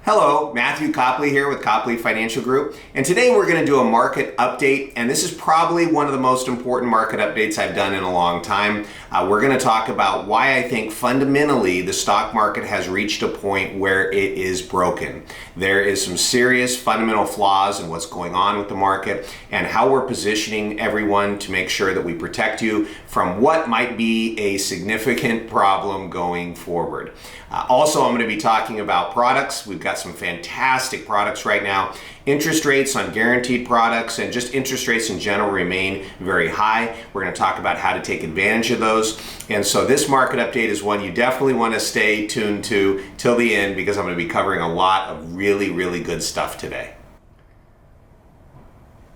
Hello, Matthew Copley here with Copley Financial Group, and today we're going to do a market update, and this is probably one of the most important market updates I've done in a long time. We're going to talk about why I think fundamentally the stock market has reached a point where it is broken. There is some serious fundamental flaws in what's going on with the market and how we're positioning everyone to make sure that we protect you from what might be a significant problem going forward. Also, I'm going to be talking about products. We've got some fantastic products right now. Interest rates on guaranteed products and just interest rates in general remain very high. We're going to talk about how to take advantage of those. And so this market update is one you definitely want to stay tuned to till the end because I'm going to be covering a lot of really good stuff today.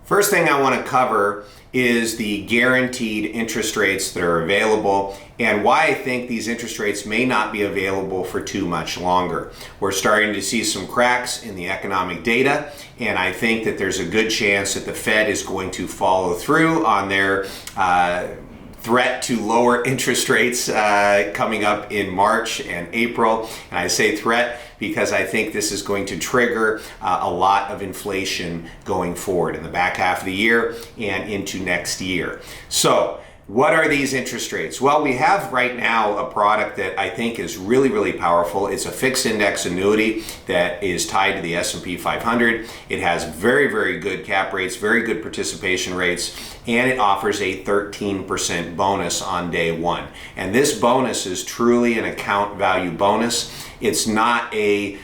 First thing I want to cover is the guaranteed interest rates that are available and why I think these interest rates may not be available for too much longer. We're starting to see some cracks in the economic data, and I think that there's a good chance that the Fed is going to follow through on their threat to lower interest rates coming up in March and April. And I say threat because I think this is going to trigger a lot of inflation going forward in the back half of the year and into next year. So, what are these interest rates? Well, we have right now a product that I think is really powerful. It's a fixed index annuity that is tied to the S&P 500. It has very good cap rates, very good participation rates, and it offers a 13% bonus on day one. And this bonus is truly an account value bonus. It's not a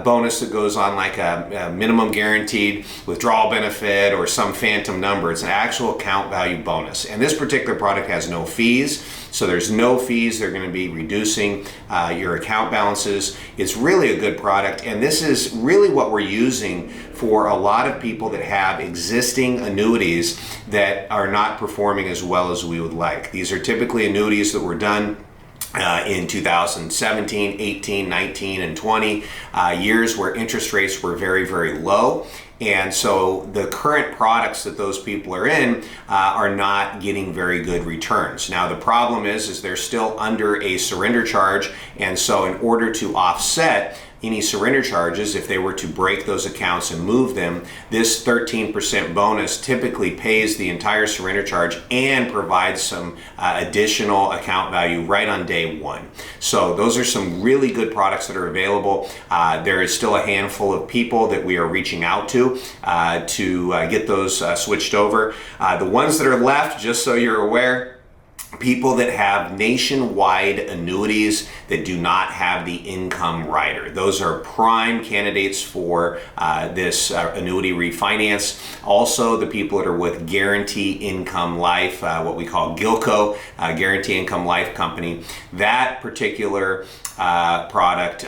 bonus that goes on like a minimum guaranteed withdrawal benefit or some phantom number. It's an actual account value bonus. And this particular product has no fees. So there's no fees. They're going to be reducing your account balances. It's really a good product. And this is really what we're using for a lot of people that have existing annuities that are not performing as well as we would like. These are typically annuities that were done in 2017, 18, 19, and 20, years where interest rates were very low. And so the current products that those people are in are not getting very good returns. Now the problem is they're still under a surrender charge, and so in order to offset any surrender charges, if they were to break those accounts and move them, this 13% bonus typically pays the entire surrender charge and provides some additional account value right on day one. So those are some really good products that are available. There is still a handful of people that we are reaching out to get those switched over. The ones that are left, just so you're aware, people that have nationwide annuities that do not have the income rider. Those are prime candidates for this annuity refinance. Also, the people that are with Guarantee Income Life, what we call GILCO, Guarantee Income Life Company. That particular product,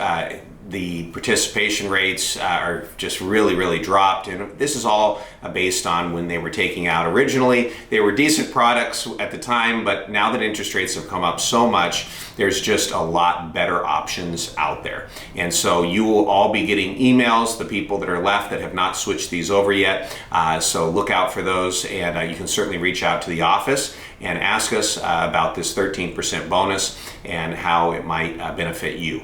the participation rates are just really dropped, and this is all based on when they were taking out originally. They were decent products at the time, but now that interest rates have come up so much, there's just a lot better options out there. And so you will all be getting emails, the people that are left that have not switched these over yet, so look out for those, and you can certainly reach out to the office and ask us about this 13% bonus and how it might benefit you.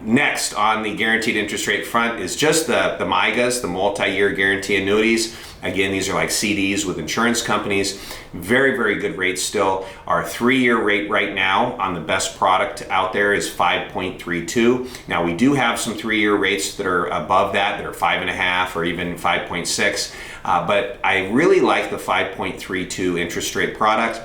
Next on the guaranteed interest rate front is just the MIGAs, the multi-year guarantee annuities. Again, these are like CDs with insurance companies. Very good rates still. Our 3-year rate right now on the best product out there is 5.32. Now we do have some 3-year rates that are above that are 5.5 or even 5.6. But I really like the 5.32 interest rate product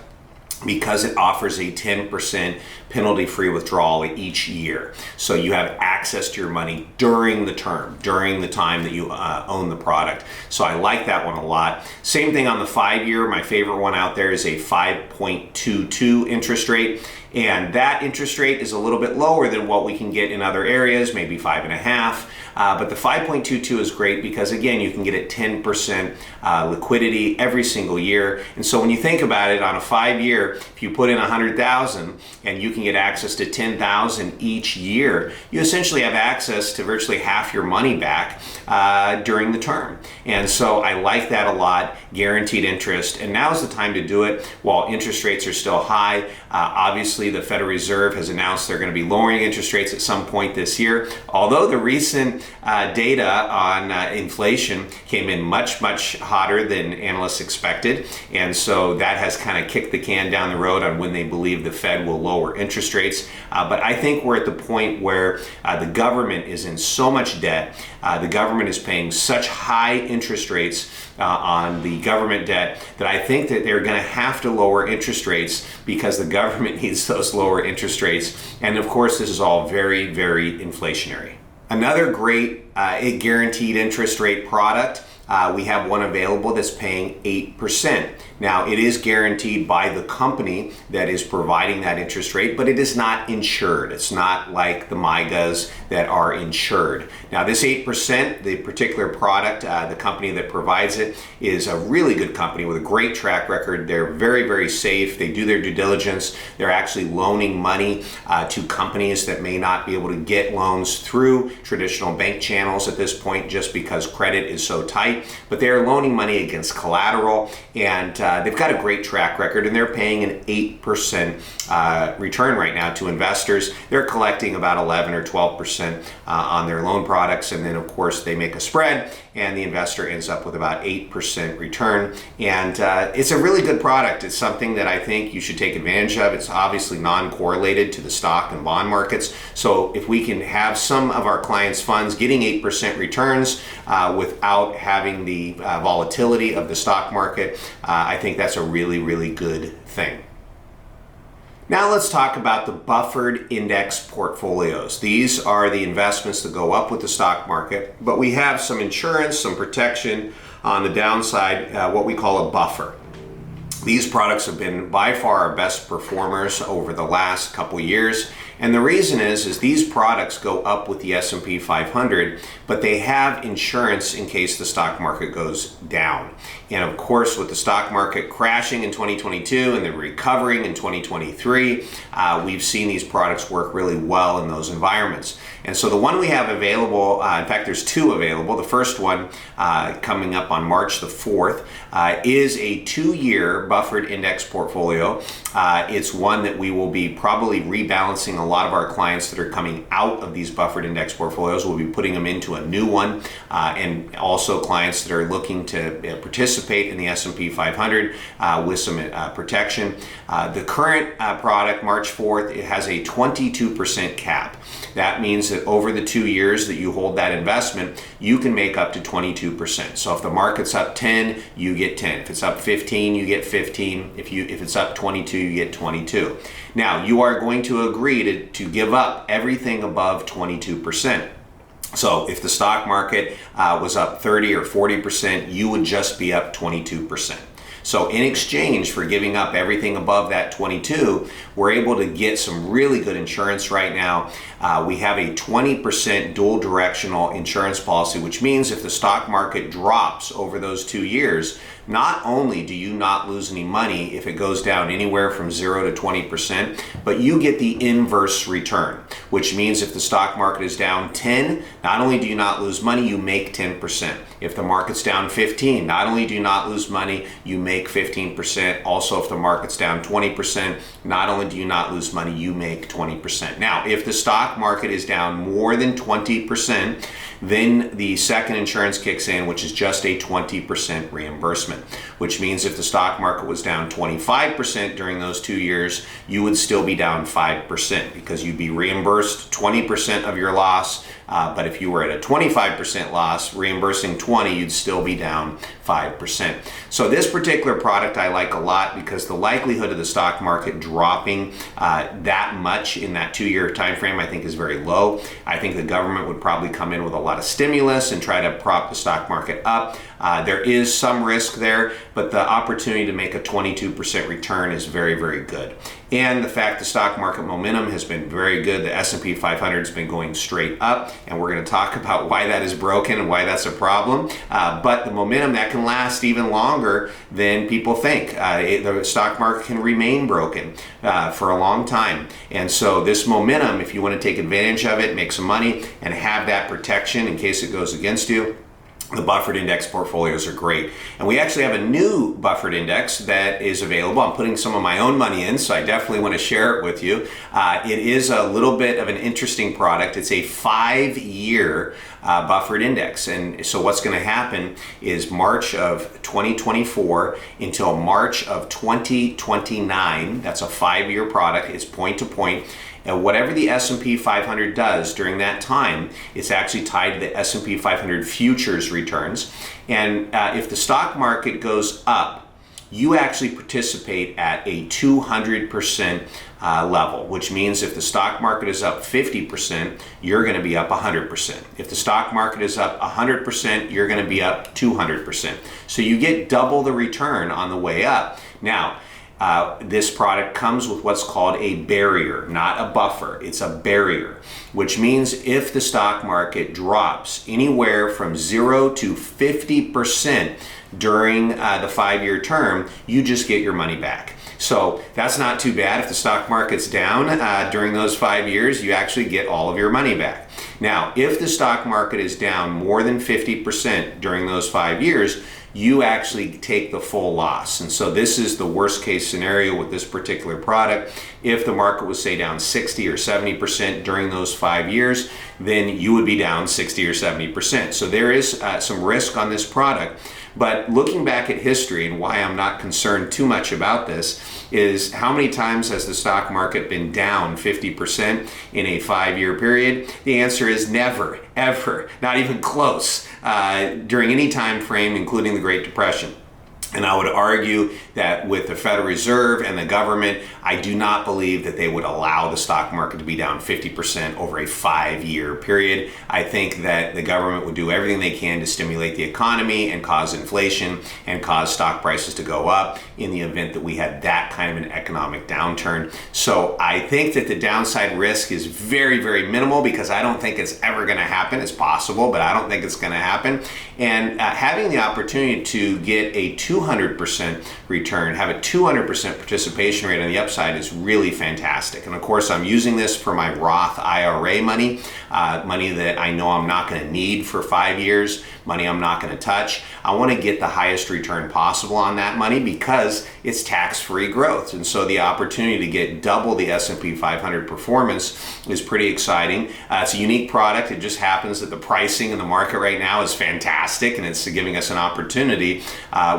because it offers a 10% penalty-free withdrawal each year. So you have access to your money during the term, during the time that you own the product. So I like that one a lot. Same thing on the 5-year. My favorite one out there is a 5.22 interest rate. And that interest rate is a little bit lower than what we can get in other areas, maybe 5.5. But the 5.22 is great because, again, you can get it 10% liquidity every single year. And so when you think about it, on a 5-year, if you put in $100,000 and you can can get access to $10,000 each year, you essentially have access to virtually half your money back during the term. And so I like that a lot, guaranteed interest. And now is the time to do it while interest rates are still high. Obviously, the Federal Reserve has announced they're going to be lowering interest rates at some point this year. Although the recent data on inflation came in much hotter than analysts expected. And so that has kind of kicked the can down the road on when they believe the Fed will lower interest rates. But I think we're at the point where the government is in so much debt. The government is paying such high interest rates on the government debt that I think that they're going to have to lower interest rates because the government needs those lower interest rates. And of course, this is all very, very inflationary. Another great guaranteed interest rate product, we have one available that's paying 8%. Now, it is guaranteed by the company that is providing that interest rate, but it is not insured. It's not like the MYGAs that are insured. Now, this 8%, the particular product, the company that provides it is a really good company with a great track record. They're very, very safe. They do their due diligence. They're actually loaning money to companies that may not be able to get loans through traditional bank channels at this point just because credit is so tight. But they're loaning money against collateral, and they've got a great track record, and they're paying an 8% return right now to investors. They're collecting about 11 or 12% on their loan products, and then of course they make a spread, and the investor ends up with about 8% return. And it's a really good product. It's something that I think you should take advantage of. It's obviously non-correlated to the stock and bond markets. So if we can have some of our clients' funds getting 8% returns without having the volatility of the stock market, I think that's a really, really good thing. Now let's talk about the buffered index portfolios. These are the investments that go up with the stock market, but we have some insurance, some protection on the downside, what we call a buffer. These products have been by far our best performers over the last couple years. And the reason is these products go up with the S&P 500, but they have insurance in case the stock market goes down. And of course, with the stock market crashing in 2022 and then recovering in 2023, we've seen these products work really well in those environments. And so the one we have available, in fact, there's two available. The first one coming up on March the 4th is a 2-year buffered index portfolio. It's one that we will be probably rebalancing a lot of our clients that are coming out of these buffered index portfolios. We'll be putting them into a new one, and also clients that are looking to participate in the S&P 500 with some protection. The current product, March 4th, it has a 22% cap. That means that over the 2 years that you hold that investment, you can make up to 22%. So if the market's up 10, you get 10. If it's up 15, you get 15. If it's up 22, you get 22. Now, you are going to agree to give up everything above 22%. So if the stock market was up 30 or 40%, you would just be up 22%. So in exchange for giving up everything above that 22, we're able to get some really good insurance right now. We have a 20% dual directional insurance policy, which means if the stock market drops over those 2 years, not only do you not lose any money if it goes down anywhere from 0 to 20%, but you get the inverse return, which means if the stock market is down 10, not only do you not lose money, you make 10%. If the market's down 15, not only do you not lose money, you make 15%. Also, if the market's down 20%, not only do you not lose money, you make 20%. Now, if the stock market is down more than 20%, then the second insurance kicks in, which is just a 20% reimbursement, which means if the stock market was down 25% during those 2 years, you would still be down 5% because you'd be reimbursed 20% of your loss. But if you were at a 25% loss, reimbursing 20, you'd still be down 5%. So this particular product I like a lot because the likelihood of the stock market dropping that much in that 2-year time frame I think is very low. I think the government would probably come in with a lot of stimulus and try to prop the stock market up. There is some risk there, but the opportunity to make a 22% return is very, very good. and the fact the stock market momentum has been very good. The S&P 500 has been going straight up, and we're going to talk about why that is broken and why that's a problem. But the momentum that can last even longer than people think. The stock market can remain broken for a long time. And so this momentum, if you want to take advantage of it, make some money, and have that protection in case it goes against you, the buffered index portfolios are great. And we actually have a new buffered index that is available. I'm putting some of my own money in, so I definitely want to share it with you. It is a little bit of an interesting product. It's a 5-year buffered index. And so what's going to happen is March of 2024 until March of 2029, that's a 5-year product. It's point to point. And whatever the S&P 500 does during that time, it's actually tied to the S&P 500 futures returns. And if the stock market goes up, you actually participate at a 200% level, which means if the stock market is up 50%, you're going to be up 100%. If the stock market is up 100%, you're going to be up 200%. So you get double the return on the way up. Now, this product comes with what's called a barrier, not a buffer. It's a barrier, which means if the stock market drops anywhere from 0 to 50% during the 5-year term, you just get your money back. So that's not too bad. If the stock market's down during those 5 years, you actually get all of your money back. Now, if the stock market is down more than 50% during those 5 years, you actually take the full loss. And so this is the worst case scenario with this particular product. If the market was, say, down 60 or 70% during those 5 years, then you would be down 60 or 70%. So there is some risk on this product. But looking back at history, and why I'm not concerned too much about this, is how many times has the stock market been down 50% in a 5-year period? The answer is never, ever, not even close, during any time frame, including the Great Depression. And I would argue that with the Federal Reserve and the government, I do not believe that they would allow the stock market to be down 50% over a 5-year period. I think that the government would do everything they can to stimulate the economy and cause inflation and cause stock prices to go up in the event that we had that kind of an economic downturn. So I think that the downside risk is very, very minimal, because I don't think it's ever going to happen. It's possible, but I don't think it's going to happen. And having the opportunity to get a 200% return, have a 200% participation rate on the upside is really fantastic. And of course, I'm using this for my Roth IRA money, money that I know I'm not going to need for 5 years, money I'm not going to touch. I want to get the highest return possible on that money because it's tax-free growth. And so the opportunity to get double the S&P 500 performance is pretty exciting. It's a unique product. It just happens that the pricing in the market right now is fantastic, and it's giving us an opportunity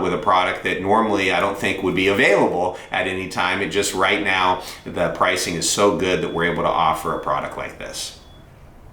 with a product that normally I don't think would be available at any time. It just right now, the pricing is so good that we're able to offer a product like this.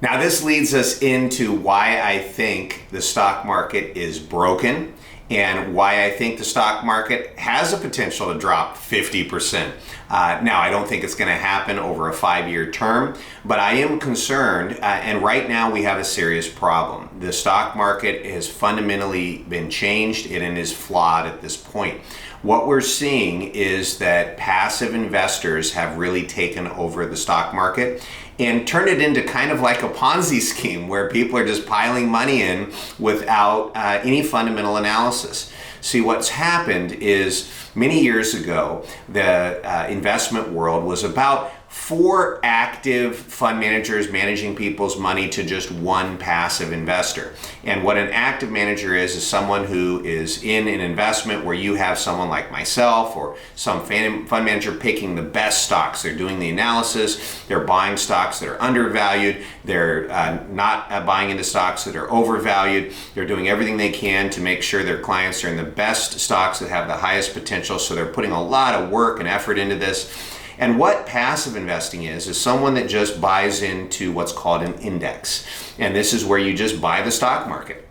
Now, this leads us into why I think the stock market is broken and why I think the stock market has a potential to drop 50%. Now, I don't think it's going to happen over a 5-year term, but I am concerned, and right now we have a serious problem. The stock market has fundamentally been changed and it is flawed at this point. What we're seeing is that passive investors have really taken over the stock market and turned it into kind of like a Ponzi scheme where people are just piling money in without any fundamental analysis. See, what's happened is many years ago, the investment world was about 4 active fund managers managing people's money to just 1 passive investor. And what an active manager is someone who is in an investment where you have someone like myself or some fund manager picking the best stocks. They're doing the analysis, they're buying stocks that are undervalued, they're not buying into stocks that are overvalued, they're doing everything they can to make sure their clients are in the best stocks that have the highest potential, so they're putting a lot of work and effort into this. And what passive investing is someone that just buys into what's called an index. And this is where you just buy the stock market.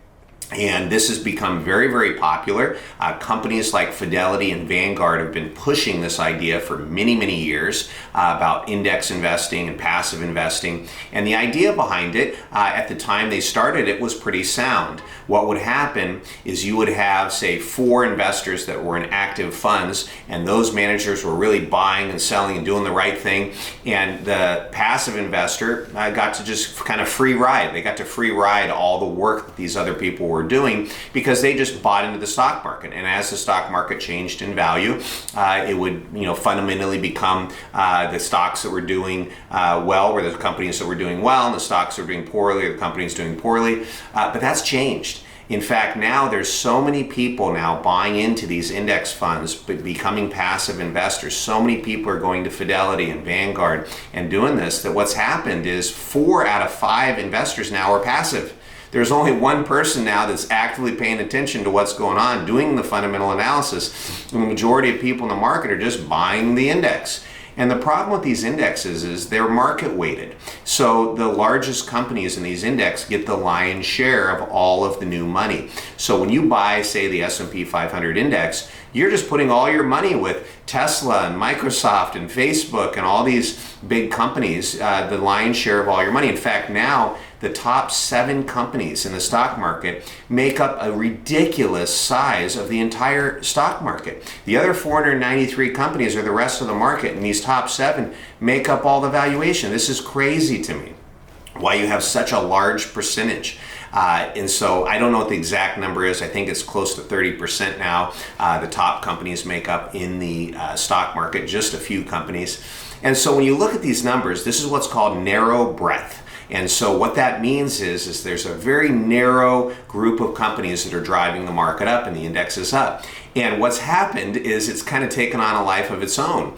And this has become very, very popular. Companies like Fidelity and Vanguard have been pushing this idea for many, many years about index investing and passive investing. And the idea behind it, at the time they started it, was pretty sound. What would happen is you would have, say, 4 investors that were in active funds, and those managers were really buying and selling and doing the right thing. And the passive investor got to just kind of free ride. They got to free ride all the work that these other people were doing because they just bought into the stock market. And as the stock market changed in value, it would fundamentally become the stocks that were doing well were the companies that were doing well, and the stocks that were doing poorly are the companies doing poorly. But that's changed. In fact, now there's so many people now buying into these index funds, but becoming passive investors. So many people are going to Fidelity and Vanguard and doing this, that what's happened is 4 out of 5 investors now are passive. There's only one person now that's actively paying attention to what's going on, doing the fundamental analysis. And the majority of people in the market are just buying the index. And the problem with these indexes is they're market weighted. So the largest companies in these index get the lion's share of all of the new money. So when you buy, say, the S&P 500 index, you're just putting all your money with Tesla and Microsoft and Facebook and all these big companies, the lion's share of all your money. In fact, now the top 7 companies in the stock market make up a ridiculous size of the entire stock market. The other 493 companies are the rest of the market, and these top 7 make up all the valuation. This is crazy to me, why you have such a large percentage. And so I don't know what the exact number is. I think it's close to 30% now. The top companies make up in the stock market, just a few companies. And so when you look at these numbers, this is what's called narrow breadth. And so what that means is there's a very narrow group of companies that are driving the market up and the index is up. And what's happened is it's kind of taken on a life of its own.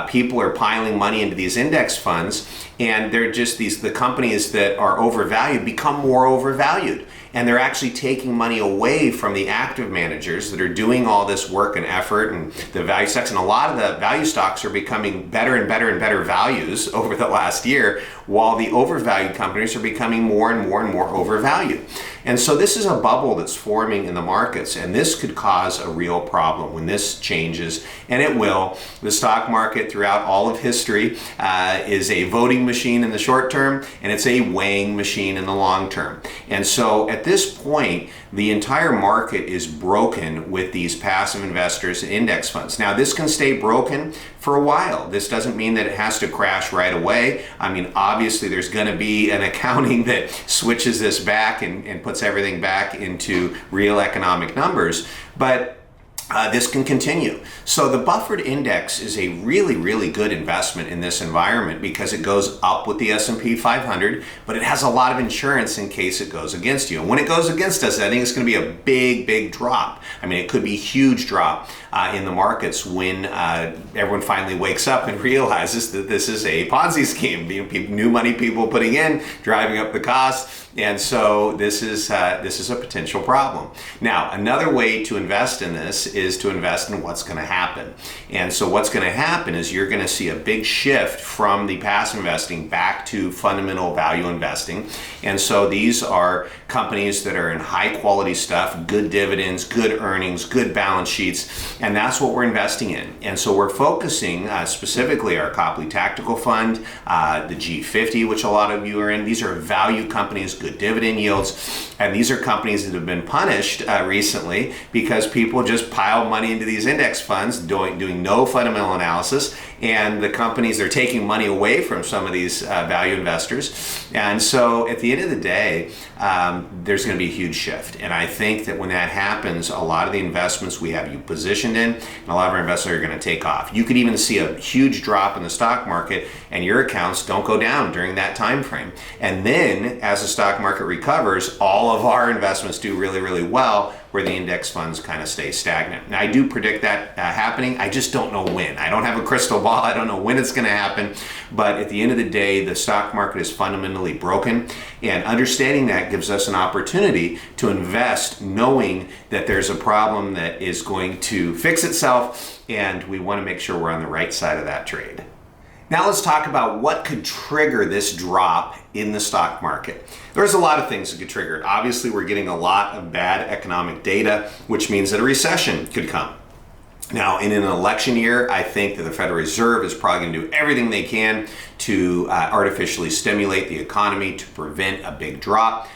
People are piling money into these index funds, and they're just the companies that are overvalued become more overvalued. And they're actually taking money away from the active managers that are doing all this work and effort and the value stocks. And a lot of the value stocks are becoming better and better and better values over the last year, while the overvalued companies are becoming more and more and more overvalued. And so this is a bubble that's forming in the markets, and this could cause a real problem when this changes, and it will. The stock market throughout all of history is a voting machine in the short term, and it's a weighing machine in the long term. And so at this point, the entire market is broken with these passive investors and index funds. Now, this can stay broken for a while. This doesn't mean that it has to crash right away. I mean, obviously, there's going to be an accounting that switches this back and puts everything back into real economic numbers. But this can continue. So the buffered index is a really, really good investment in this environment because it goes up with the S&P 500, but it has a lot of insurance in case it goes against you. And when it goes against us, I think it's going to be a big, big drop. I mean, it could be a huge drop in the markets when everyone finally wakes up and realizes that this is a Ponzi scheme. New money people putting in, driving up the cost. And so this is a potential problem. Now, another way to invest in this is to invest in what's going to happen. And so what's going to happen is you're going to see a big shift from the passive investing back to fundamental value investing. And so these are companies that are in high quality stuff, good dividends, good earnings, good balance sheets, and that's what we're investing in. And so we're focusing specifically our Copley Tactical Fund, the G50, which a lot of you are in. These are value companies, good dividend yields, and these are companies that have been punished recently because people just pile money into these index funds doing no fundamental analysis, and the companies are taking money away from some of these value investors. And so at the end of the day, there's going to be a huge shift. And I think that when that happens, a lot of the investments we have you positioned in, and a lot of our investors are going to take off. You could even see a huge drop in the stock market and your accounts don't go down during that time frame. And then as the stock market recovers, all of our investments do really, really well, where the index funds kind of stay stagnant. Now, I do predict that happening. I just don't know when. I don't have a crystal ball. I don't know when it's going to happen. But at the end of the day, the stock market is fundamentally broken. And understanding that gives us an opportunity to invest knowing that there's a problem that is going to fix itself. And we want to make sure we're on the right side of that trade. Now let's talk about what could trigger this drop in the stock market. There's a lot of things that could trigger it. Obviously, we're getting a lot of bad economic data, which means that a recession could come. Now, in an election year, I think that the Federal Reserve is probably going to do everything they can to artificially stimulate the economy to prevent a big drop.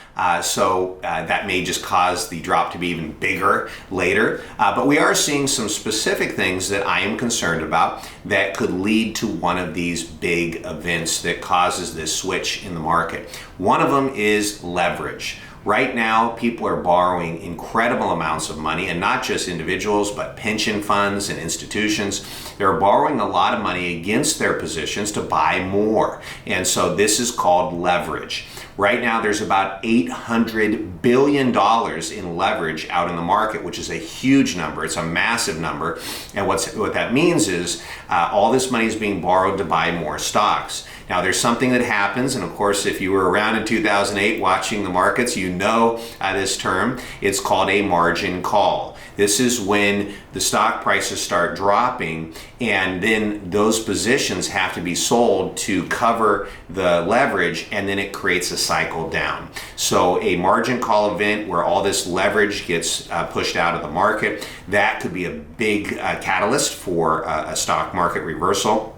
So that may just cause the drop to be even bigger later. But we are seeing some specific things that I am concerned about that could lead to one of these big events that causes this switch in the market. One of them is leverage. Right now, people are borrowing incredible amounts of money, and not just individuals, but pension funds and institutions. They're borrowing a lot of money against their positions to buy more. And so this is called leverage. Right now, there's about $800 billion in leverage out in the market, which is a huge number. It's a massive number. And what that means is all this money is being borrowed to buy more stocks. Now, there's something that happens, and of course, if you were around in 2008 watching the markets, you know this term. It's called a margin call. This is when the stock prices start dropping, and then those positions have to be sold to cover the leverage, and then it creates a cycle down. So a margin call event where all this leverage gets pushed out of the market, that could be a big catalyst for a stock market reversal.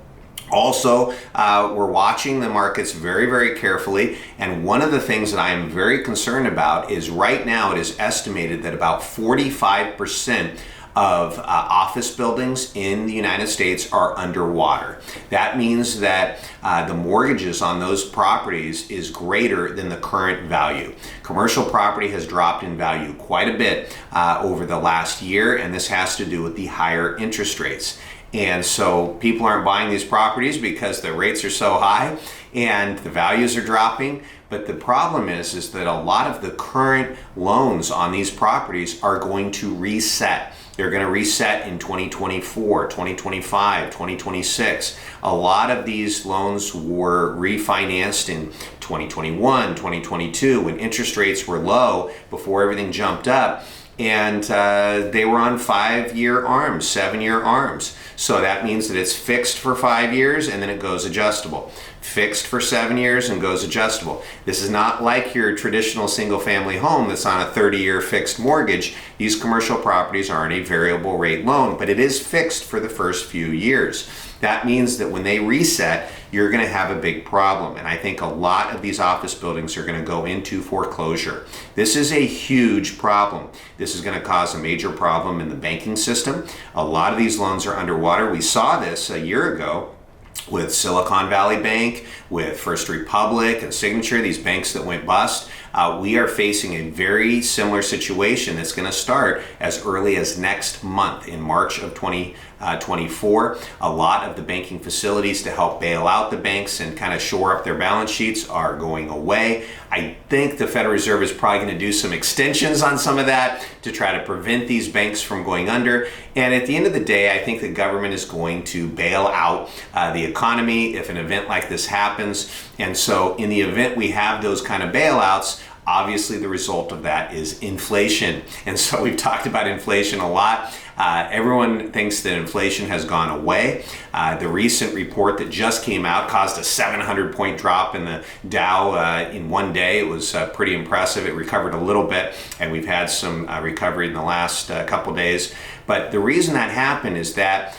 Also, we're watching the markets very, very carefully, and one of the things that I am very concerned about is right now it is estimated that about 45% of office buildings in the United States are underwater. That means that the mortgages on those properties is greater than the current value. Commercial property has dropped in value quite a bit over the last year, and this has to do with the higher interest rates. And so people aren't buying these properties because the rates are so high and the values are dropping. But the problem is that a lot of the current loans on these properties are going to reset. They're going to reset in 2024, 2025, 2026. A lot of these loans were refinanced in 2021, 2022 when interest rates were low before everything jumped up. And they were on 5-year ARMs, 7-year ARMs. So that means that it's fixed for 5 years and then it goes adjustable. Fixed for 7 years and goes adjustable. This is not like your traditional single family home that's on a 30-year fixed mortgage. These commercial properties are on a variable rate loan, but it is fixed for the first few years. That means that when they reset, you're going to have a big problem. And I think a lot of these office buildings are going to go into foreclosure. This is a huge problem. This is going to cause a major problem in the banking system. A lot of these loans are underwater. We saw this a year ago with Silicon Valley Bank, with First Republic and Signature, these banks that went bust. We are facing a very similar situation that's going to start as early as next month in March of 2024. A lot of the banking facilities to help bail out the banks and kind of shore up their balance sheets are going away. I think the Federal Reserve is probably going to do some extensions on some of that to try to prevent these banks from going under. And at the end of the day, I think the government is going to bail out the economy if an event like this happens. And so in the event we have those kind of bailouts, obviously the result of that is inflation. And so we've talked about inflation a lot. Everyone thinks that inflation has gone away. The recent report that just came out caused a 700-point drop in the Dow in one day. It was pretty impressive. It recovered a little bit, and we've had some recovery in the last couple days. But the reason that happened is that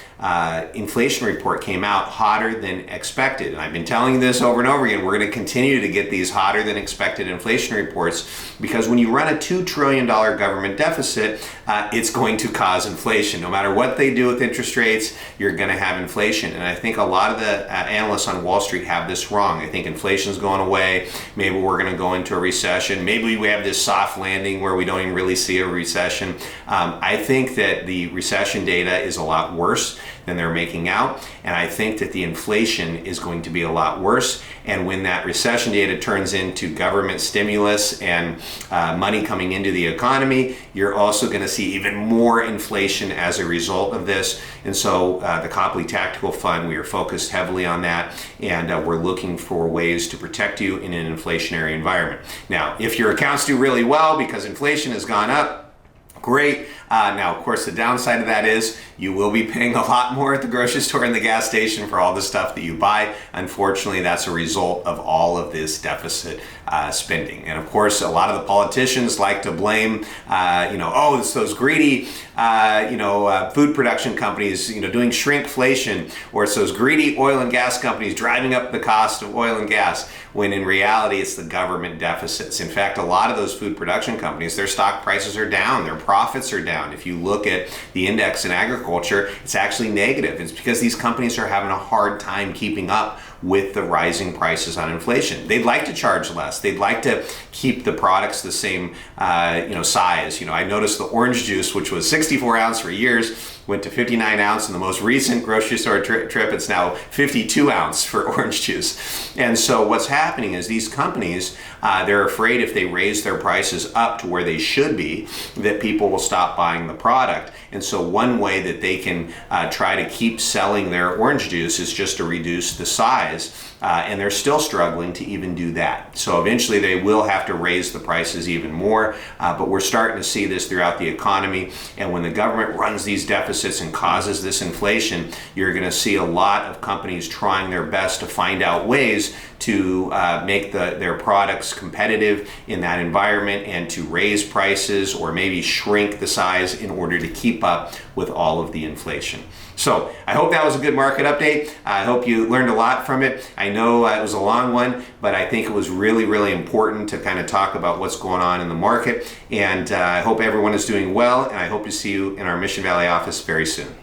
inflation report came out hotter than expected. And I've been telling you this over and over again. We're going to continue to get these hotter than expected inflation reports because when you run a $2 trillion government deficit, it's going to cause inflation. No matter what they do with interest rates, you're going to have inflation. And I think a lot of the analysts on Wall Street have this wrong. I think inflation's going away. Maybe we're going to go into a recession. Maybe we have this soft landing where we don't even really see a recession. I think that the recession data is a lot worse than they're making out. And I think that the inflation is going to be a lot worse. And when that recession data turns into government stimulus and money coming into the economy, you're also going to see even more inflation as a result of this. And so the Copley Tactical Fund, we are focused heavily on that. And we're looking for ways to protect you in an inflationary environment. Now, if your accounts do really well because inflation has gone up, Great. Now, of course, the downside of that is you will be paying a lot more at the grocery store and the gas station for all the stuff that you buy. Unfortunately, that's a result of all of this deficit spending. And of course, a lot of the politicians like to blame, oh, it's those greedy, food production companies, doing shrinkflation, or it's those greedy oil and gas companies driving up the cost of oil and gas, when in reality, it's the government deficits. In fact, a lot of those food production companies, their stock prices are down, their profits are down. If you look at the index in agriculture, it's actually negative. It's because these companies are having a hard time keeping up with the rising prices on inflation. They'd like to charge less. They'd like to keep the products the same size. I noticed the orange juice, which was 64 ounce for years, went to 59 ounce. In the most recent grocery store trip, it's now 52 ounce for orange juice. And so what's happening is these companies, they're afraid if they raise their prices up to where they should be, that people will stop buying the product. And so one way that they can try to keep selling their orange juice is just to reduce the size. And they're still struggling to even do that. So eventually they will have to raise the prices even more. But we're starting to see this throughout the economy. And when the government runs these deficits and causes this inflation, you're going to see a lot of companies trying their best to find out ways to make their products competitive in that environment and to raise prices or maybe shrink the size in order to keep up with all of the inflation. So I hope that was a good market update. I hope you learned a lot from it. I know it was a long one, but I think it was really, really important to kind of talk about what's going on in the market. And I hope everyone is doing well, and I hope to see you in our Mission Valley office very soon.